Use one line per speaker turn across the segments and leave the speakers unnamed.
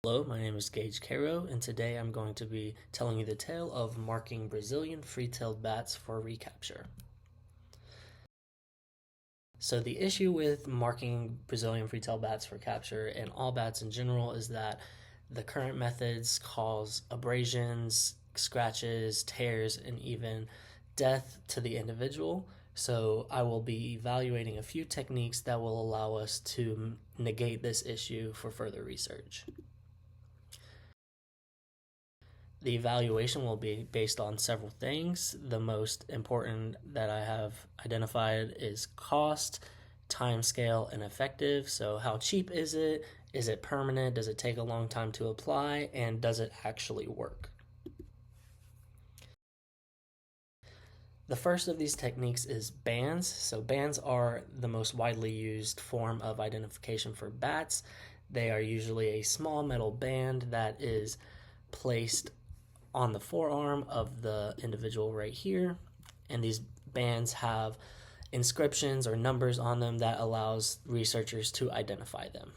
Hello, my name is Gage Caro, and today I'm going to be telling you the tale of marking Brazilian free-tailed bats for recapture. So the issue with marking Brazilian free-tailed bats for capture and all bats in general is that the current methods cause abrasions, scratches, tears, and even death to the individual. So I will be evaluating a few techniques that will allow us to negate this issue for further research. The evaluation will be based on several things. The most important that I have identified is cost, time scale, and effective. So how cheap is it? Is it permanent? Does it take a long time to apply? And does it actually work? The first of these techniques is bands. So bands are the most widely used form of identification for bats. They are usually a small metal band that is placed on the forearm of the individual right here, and these bands have inscriptions or numbers on them that allows researchers to identify them.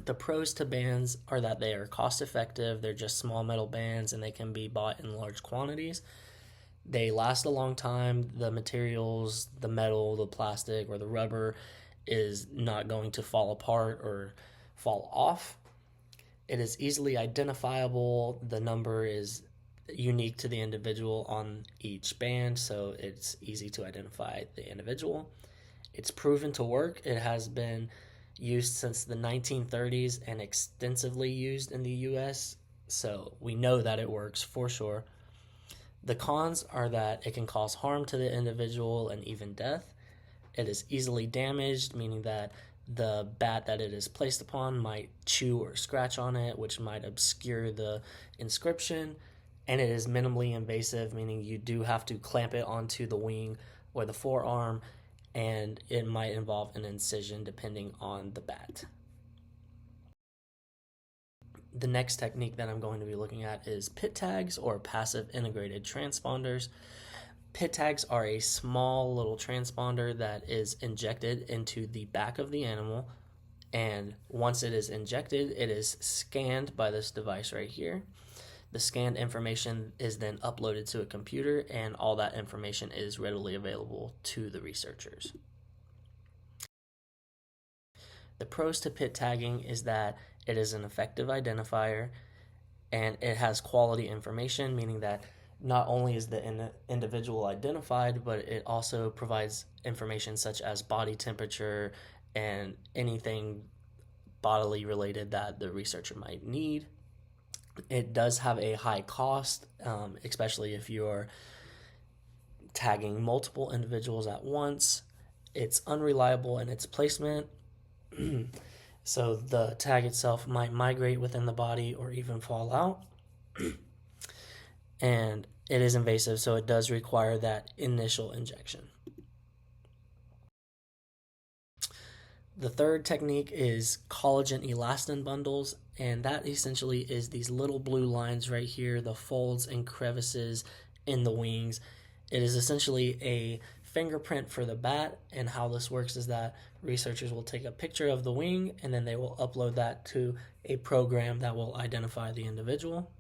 The pros to bands are that they are cost effective, they're just small metal bands and they can be bought in large quantities. They last a long time. The materials, the metal, the plastic, or the rubber is not going to fall apart or fall off. It is easily identifiable. The number is unique to the individual on each band, so it's easy to identify the individual. It's proven to work. It has been used since the 1930s and extensively used in the US, so we know that it works for sure. The cons are that it can cause harm to the individual and even death. It is easily damaged, meaning that the bat that it is placed upon might chew or scratch on it, which might obscure the inscription. And it is minimally invasive, meaning you do have to clamp it onto the wing or the forearm, and it might involve an incision depending on the bat. The next technique that I'm going to be looking at is pit tags, or passive integrated transponders. Pit tags are a small little transponder that is injected into the back of the animal, and once it is injected, it is scanned by this device right here. The scanned information is then uploaded to a computer, and all that information is readily available to the researchers. The pros to pit tagging is that it is an effective identifier and it has quality information, meaning that not only is the individual identified, but it also provides information such as body temperature and anything bodily related that the researcher might need. It does have a high cost, especially if you're tagging multiple individuals at once. It's unreliable in its placement. So the tag itself might migrate within the body or even fall out. And it is invasive, so it does require that initial injection. The third technique is collagen elastin bundles, and that essentially is these little blue lines right here, the folds and crevices in the wings. It is essentially a fingerprint for the bat, and how this works is that researchers will take a picture of the wing and then they will upload that to a program that will identify the individual.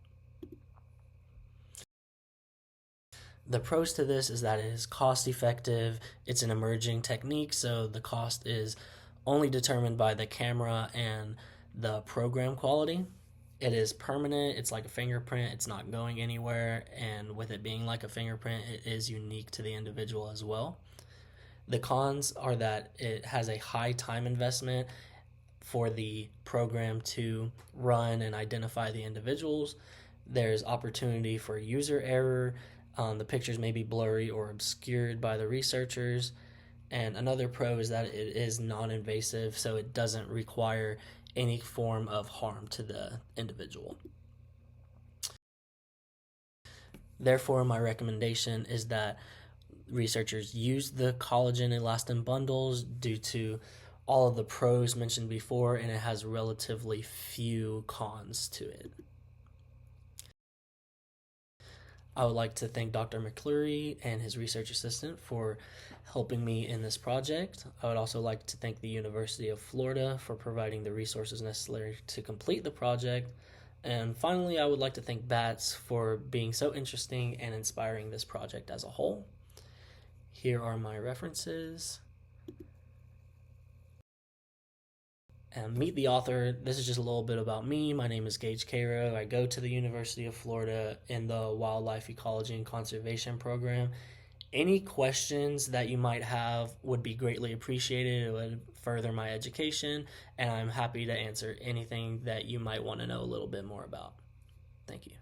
The pros to this is that it is cost effective. It's an emerging technique, so the cost is only determined by the camera and the program quality. It is permanent. It's like a fingerprint. It's not going anywhere, and with it being like a fingerprint, it is unique to the individual as well. The cons are that it has a high time investment for the program to run and identify the individuals. There's opportunity for user error. The pictures may be blurry or obscured by the researchers. And another pro is that it is non-invasive, so it doesn't require any form of harm to the individual. Therefore, my recommendation is that researchers use the collagen elastin bundles due to all of the pros mentioned before, and it has relatively few cons to it. I would like to thank Dr. McClurry and his research assistant for helping me in this project. I would also like to thank the University of Florida for providing the resources necessary to complete the project. And finally, I would like to thank BATS for being so interesting and inspiring this project as a whole. Here are my references. And meet the author. This is just a little bit about me. My name is Gage Cairo. I go to the University of Florida in the Wildlife Ecology and Conservation program. Any questions that you might have would be greatly appreciated. It would further my education, and I'm happy to answer anything that you might want to know a little bit more about. Thank you.